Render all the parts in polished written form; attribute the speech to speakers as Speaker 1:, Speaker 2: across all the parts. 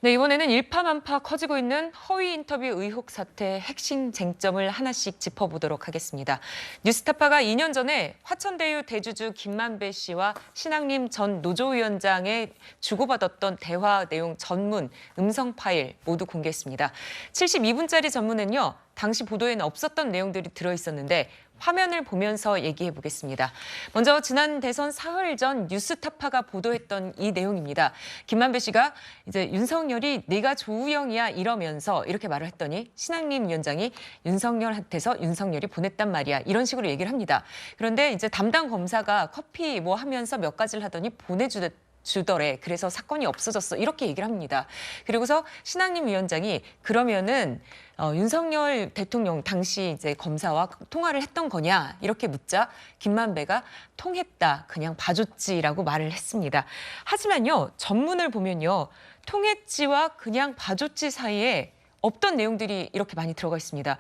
Speaker 1: 네, 이번에는 일파만파 커지고 있는 허위 인터뷰 의혹 사태의 핵심 쟁점을 하나씩 짚어보도록 하겠습니다. 뉴스타파가 2년 전에 화천대유 대주주 김만배 씨와 신학림 전 노조위원장의 주고받았던 대화 내용 전문, 음성 파일 모두 공개했습니다. 72분짜리 전문은요, 당시 보도에는 없었던 내용들이 들어있었는데 화면을 보면서 얘기해 보겠습니다. 먼저 지난 대선 사흘 전 뉴스타파가 보도했던 이 내용입니다. 김만배 씨가 이제 윤석열이 네가 조우영이야 이러면서 이렇게 말을 했더니 신학림 위원장이 윤석열한테서 윤석열이 보냈단 말이야 이런 식으로 얘기를 합니다. 그런데 이제 담당 검사가 커피 뭐 하면서 몇 가지를 하더니 주더래. 그래서 사건이 없어졌어. 이렇게 얘기를 합니다. 그리고서 신학림 위원장이 그러면은 윤석열 대통령 당시 이제 검사와 통화를 했던 거냐 이렇게 묻자 김만배가 통했다. 그냥 봐줬지라고 말을 했습니다. 하지만요. 전문을 보면요. 통했지와 그냥 봐줬지 사이에 없던 내용들이 이렇게 많이 들어가 있습니다.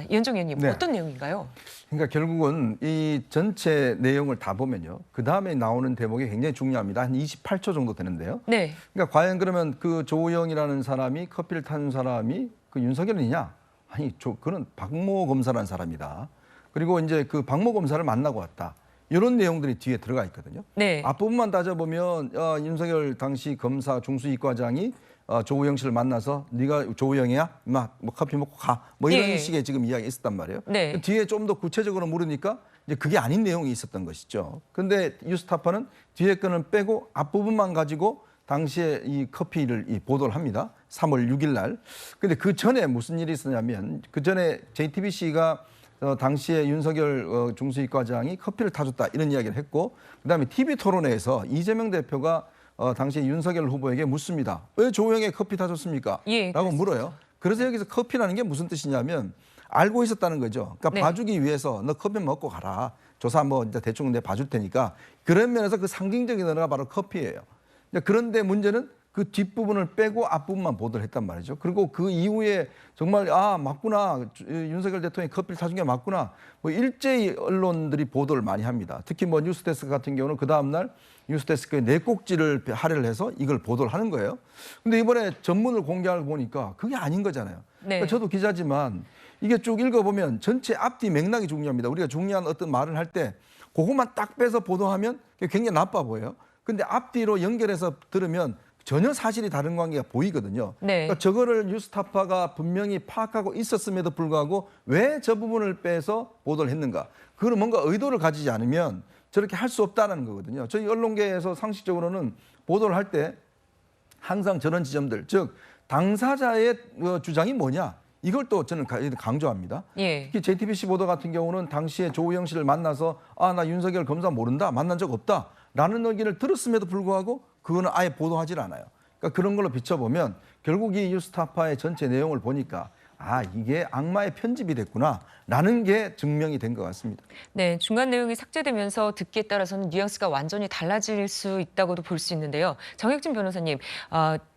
Speaker 1: 이현정 의원님
Speaker 2: 네.
Speaker 1: 어떤 내용인가요?
Speaker 2: 그러니까 결국은 이 전체 내용을 다 보면요. 그 다음에 나오는 대목이 굉장히 중요합니다. 한 28초 정도 되는데요.
Speaker 1: 네.
Speaker 2: 그러니까 과연 그러면 그 조우영이라는 사람이 커피를 타는 사람이 그 윤석열이냐? 아니, 그는 박모 검사라는 사람이다. 그리고 이제 그 박모 검사를 만나고 왔다. 이런 내용들이 뒤에 들어가 있거든요.
Speaker 1: 네.
Speaker 2: 앞부분만 따져보면 윤석열 당시 검사 중수이과장이 조우영 씨를 만나서 네가 조우영이야? 뭐 커피 먹고 가. 뭐 이런
Speaker 1: 예.
Speaker 2: 식의 지금 이야기가 있었단 말이에요.
Speaker 1: 네.
Speaker 2: 뒤에 좀 더 구체적으로 물으니까 이제 그게 아닌 내용이 있었던 것이죠. 근데 뉴스타파는 뒤에 거는 빼고 앞부분만 가지고 당시에 이 커피를 보도를 합니다. 3월 6일 날. 근데 그 전에 무슨 일이 있었냐면 그 전에 JTBC가 당시에 윤석열 중수이과장이 커피를 타줬다 이런 이야기를 했고 그다음에 TV 토론회에서 이재명 대표가 당시 윤석열 후보에게 묻습니다. 왜 조우영에 커피 타줬습니까?
Speaker 1: 예,
Speaker 2: 라고 물어요. 그래서 여기서 커피라는 게 무슨 뜻이냐면 알고 있었다는 거죠. 그러니까
Speaker 1: 네.
Speaker 2: 봐주기 위해서 너 커피 먹고 가라. 조사 뭐 이제 대충 내 봐줄 테니까. 그런 면에서 그 상징적인 언어가 바로 커피예요. 그런데 문제는 그 뒷부분을 빼고 앞부분만 보도를 했단 말이죠. 그리고 그 이후에 정말 맞구나. 윤석열 대통령이 커피를 사준 게 맞구나. 뭐 일제히 언론들이 보도를 많이 합니다. 특히 뭐 뉴스데스크 같은 경우는 그 다음날 뉴스데스크에 네 꼭지를 할애를 해서 이걸 보도를 하는 거예요. 근데 이번에 전문을 공개하고 보니까 그게 아닌 거잖아요.
Speaker 1: 네.
Speaker 2: 그러니까 저도 기자지만 이게 쭉 읽어보면 전체 앞뒤 맥락이 중요합니다. 우리가 중요한 어떤 말을 할 때 그것만 딱 빼서 보도하면 굉장히 나빠 보여요. 근데 앞뒤로 연결해서 들으면 전혀 사실이 다른 관계가 보이거든요.
Speaker 1: 네.
Speaker 2: 그러니까 저거를 뉴스타파가 분명히 파악하고 있었음에도 불구하고 왜 저 부분을 빼서 보도를 했는가. 그걸 뭔가 의도를 가지지 않으면 저렇게 할 수 없다는 거거든요. 저희 언론계에서 상식적으로는 보도를 할 때 항상 저런 지점들, 즉 당사자의 주장이 뭐냐. 이걸 또 저는 강조합니다.
Speaker 1: 예.
Speaker 2: 특히 JTBC 보도 같은 경우는 당시에 조우영 씨를 만나서 나 윤석열 검사 모른다. 만난 적 없다. 라는 얘기를 들었음에도 불구하고 그거는 아예 보도하질 않아요. 그러니까 그런 걸로 비춰보면 결국 이 뉴스타파의 전체 내용을 보니까 이게 악마의 편집이 됐구나라는 게 증명이 된 것 같습니다.
Speaker 1: 네, 중간 내용이 삭제되면서 듣기에 따라서는 뉘앙스가 완전히 달라질 수 있다고도 볼 수 있는데요. 정혁진 변호사님,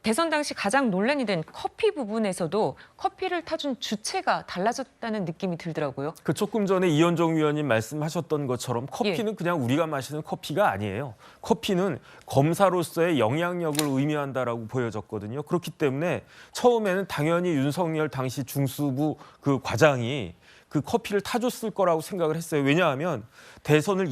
Speaker 1: 대선 당시 가장 논란이 된 커피 부분에서도 커피를 타준 주체가 달라졌다는 느낌이 들더라고요.
Speaker 3: 그 조금 전에 이현정 위원님 말씀하셨던 것처럼 커피는 그냥 우리가 마시는 커피가 아니에요. 커피는 검사로서의 영향력을 의미한다라고 보여졌거든요. 그렇기 때문에 처음에는 당연히 윤석열 당시 중수부 그 과장이 그 커피를 타줬을 거라고 생각을 했어요. 왜냐하면 대선을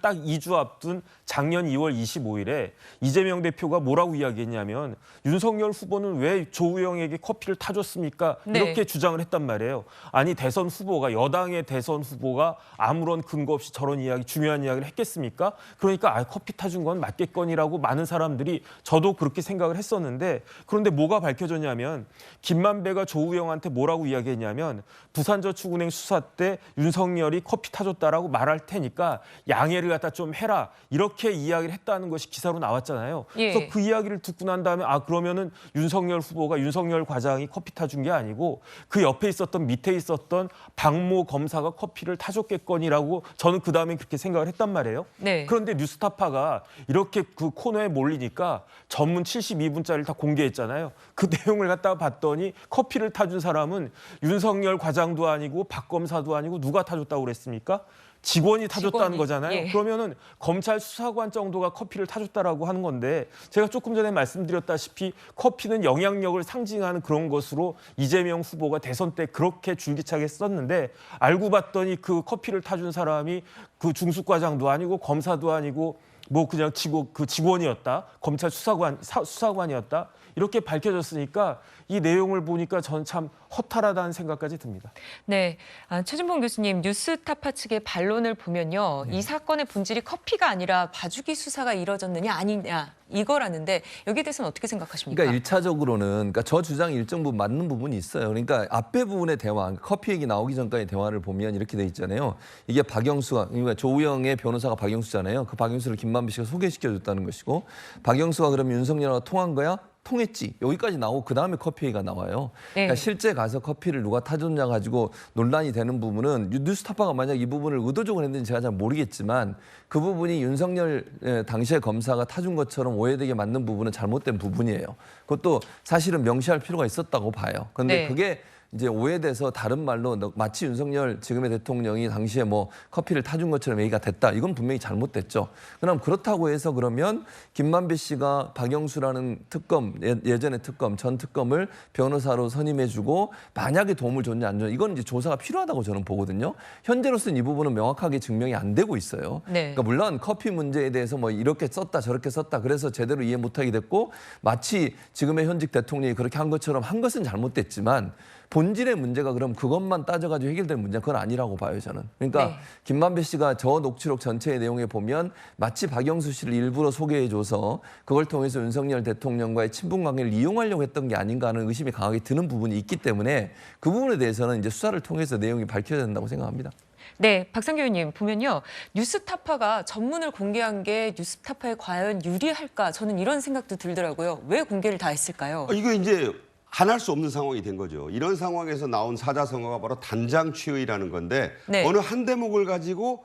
Speaker 3: 딱 2주 앞둔 작년 2월 25일에 이재명 대표가 뭐라고 이야기했냐면 윤석열 후보는 왜 조우영에게 커피를 타줬습니까?
Speaker 1: 네.
Speaker 3: 이렇게 주장을 했단 말이에요. 아니 대선 후보가 여당의 대선 후보가 아무런 근거 없이 저런 이야기 중요한 이야기를 했겠습니까? 그러니까 커피 타준 건 맞겠거니라고 많은 사람들이 저도 그렇게 생각을 했었는데 그런데 뭐가 밝혀졌냐면 김만배가 조우영한테 뭐라고 이야기했냐면 부산저축은행 수사 때 윤석열이 커피 타줬다라고 말할 테니까 양해를 갖다 좀 해라 이렇게 이야기를 했다는 것이 기사로 나왔잖아요.
Speaker 1: 예.
Speaker 3: 그래서 그 이야기를 듣고 난 다음에 그러면은 윤석열 후보가 윤석열 과장이 커피 타준 게 아니고 그 옆에 있었던 밑에 있었던 박모 검사가 커피를 타줬겠거니라고 저는 그 다음에 그렇게 생각을 했단 말이에요.
Speaker 1: 네.
Speaker 3: 그런데 뉴스타파가 이렇게 그 코너에 몰리니까 전문 72분짜리를 다 공개했잖아요. 그 내용을 갖다가 봤더니 커피를 타준 사람은 윤석열 과장도 아니고 박 검사도 아니고 누가 타줬다고 그랬습니까? 직원이 타줬다는
Speaker 1: 직원이,
Speaker 3: 거잖아요.
Speaker 1: 예.
Speaker 3: 그러면은 검찰 수사관 정도가 커피를 타줬다라고 하는 건데 제가 조금 전에 말씀드렸다시피 커피는 영향력을 상징하는 그런 것으로 이재명 후보가 대선 때 그렇게 줄기차게 썼는데 알고 봤더니 그 커피를 타준 사람이 그 중수과장도 아니고 검사도 아니고 뭐 그냥 직원이었다. 검찰 수사관이었다. 이렇게 밝혀졌으니까 이 내용을 보니까 저는 참 허탈하다는 생각까지 듭니다.
Speaker 1: 네, 최진봉 교수님, 뉴스타파 측의 반론을 보면요. 이 사건의 본질이 커피가 아니라 봐주기 수사가 이뤄졌느냐 아니냐 이거라는데 여기에 대해서는 어떻게 생각하십니까?
Speaker 4: 그러니까 일차적으로는 그러니까 저 주장이 일정 부분 맞는 부분이 있어요. 그러니까 앞에 부분의 대화, 커피 얘기 나오기 전까지 대화를 보면 이렇게 돼 있잖아요. 이게 박영수가 그러니까 조우영의 변호사가 박영수잖아요. 그 박영수를 김만배 씨가 소개시켜줬다는 것이고 박영수가 그러면 윤석열과 통한 거야? 통했지. 여기까지 나오고 그다음에 커피 얘기가 나와요.
Speaker 1: 네.
Speaker 4: 그러니까 실제 가서 커피를 누가 타줬냐 가지고 논란이 되는 부분은 뉴스타파가 만약 이 부분을 의도적으로 했는지 제가 잘 모르겠지만 그 부분이 윤석열 당시의 검사가 타준 것처럼 오해되게 만든 부분은 잘못된 부분이에요. 그것도 사실은 명시할 필요가 있었다고 봐요. 그런데
Speaker 1: 네.
Speaker 4: 그게 이제 오해돼서 다른 말로 마치 윤석열 지금의 대통령이 당시에 뭐 커피를 타준 것처럼 얘기가 됐다. 이건 분명히 잘못됐죠. 그럼 그렇다고 해서 그러면 김만배 씨가 박영수라는 특검, 예전의 특검, 전 특검을 변호사로 선임해주고 만약에 도움을 줬냐 안 줬냐 이건 이제 조사가 필요하다고 저는 보거든요. 현재로서는 이 부분은 명확하게 증명이 안 되고 있어요.
Speaker 1: 네.
Speaker 4: 그러니까 물론 커피 문제에 대해서 뭐 이렇게 썼다 저렇게 썼다 그래서 제대로 이해 못하게 됐고 마치 지금의 현직 대통령이 그렇게 한 것처럼 한 것은 잘못됐지만 본질의 문제가 그럼 그것만 따져가지고 해결될 문제는 그건 아니라고 봐요, 저는. 그러니까
Speaker 1: 네.
Speaker 4: 김만배 씨가 저 녹취록 전체의 내용에 보면 마치 박영수 씨를 일부러 소개해줘서 그걸 통해서 윤석열 대통령과의 친분 관계를 이용하려고 했던 게 아닌가 하는 의심이 강하게 드는 부분이 있기 때문에 그 부분에 대해서는 이제 수사를 통해서 내용이 밝혀야 된다고 생각합니다.
Speaker 1: 네, 박상규 의원님 보면요. 뉴스타파가 전문을 공개한 게 뉴스타파에 과연 유리할까? 저는 이런 생각도 들더라고요. 왜 공개를 다 했을까요?
Speaker 5: 이거 이제 한할 수 없는 상황이 된 거죠. 이런 상황에서 나온 사자성어가 바로 단장취의라는 건데
Speaker 1: 네.
Speaker 5: 어느 한 대목을 가지고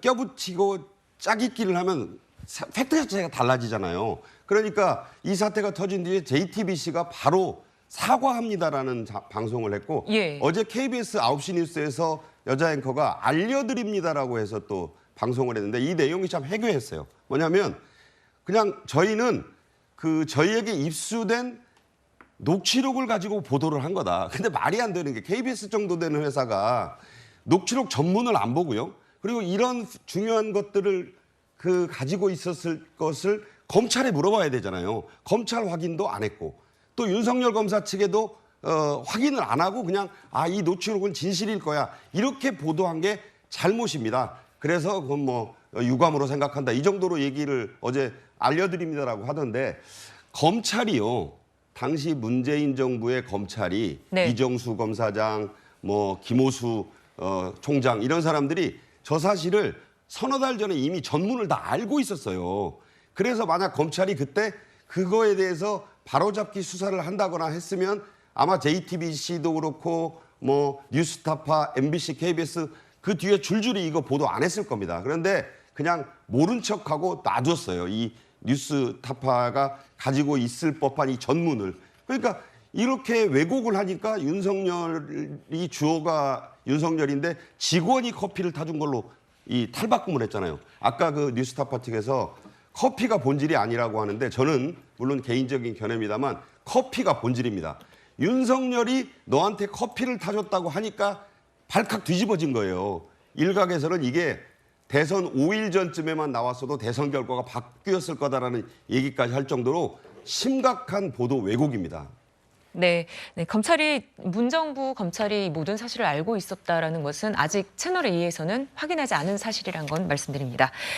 Speaker 5: 껴붙이고 짜깁기를 하면 팩트 자체가 달라지잖아요. 그러니까 이 사태가 터진 뒤에 JTBC가 바로 사과합니다라는 방송을 했고
Speaker 1: 예.
Speaker 5: 어제 KBS 9시 뉴스에서 여자 앵커가 알려드립니다라고 해서 또 방송을 했는데 이 내용이 참 해괴했어요. 뭐냐면 그냥 저희는 저희에게 입수된 녹취록을 가지고 보도를 한 거다. 근데 말이 안 되는 게 KBS 정도 되는 회사가 녹취록 전문을 안 보고요. 그리고 이런 중요한 것들을 가지고 있었을 것을 검찰에 물어봐야 되잖아요. 검찰 확인도 안 했고 또 윤석열 검사 측에도 확인을 안 하고 그냥 이 녹취록은 진실일 거야. 이렇게 보도한 게 잘못입니다. 그래서 그건 뭐 유감으로 생각한다. 이 정도로 얘기를 어제 알려드립니다라고 하던데 검찰이요. 당시 문재인 정부의 검찰이
Speaker 1: 네.
Speaker 5: 이정수 검사장, 뭐 김호수 총장 이런 사람들이 저 사실을 서너 달 전에 이미 전문을 다 알고 있었어요. 그래서 만약 검찰이 그때 그거에 대해서 바로잡기 수사를 한다거나 했으면 아마 JTBC도 그렇고 뭐 뉴스타파, MBC, KBS 그 뒤에 줄줄이 이거 보도 안 했을 겁니다. 그런데 그냥 모른 척하고 놔뒀어요. 이 뉴스타파가 가지고 있을 법한 이 전문을. 그러니까 이렇게 왜곡을 하니까 윤석열이 주어가 윤석열인데 직원이 커피를 타준 걸로 이 탈바꿈을 했잖아요. 아까 그 뉴스타파 측에서 커피가 본질이 아니라고 하는데 저는 물론 개인적인 견해입니다만 커피가 본질입니다. 윤석열이 너한테 커피를 타줬다고 하니까 발칵 뒤집어진 거예요. 일각에서는 이게 대선 5일 전쯤에만 나왔어도 대선 결과가 바뀌었을 거다라는 얘기까지 할 정도로 심각한 보도 왜곡입니다.
Speaker 1: 네, 검찰이 문정부 검찰이 모든 사실을 알고 있었다라는 것은 아직 채널에 의해서는 확인하지 않은 사실이란 건 말씀드립니다.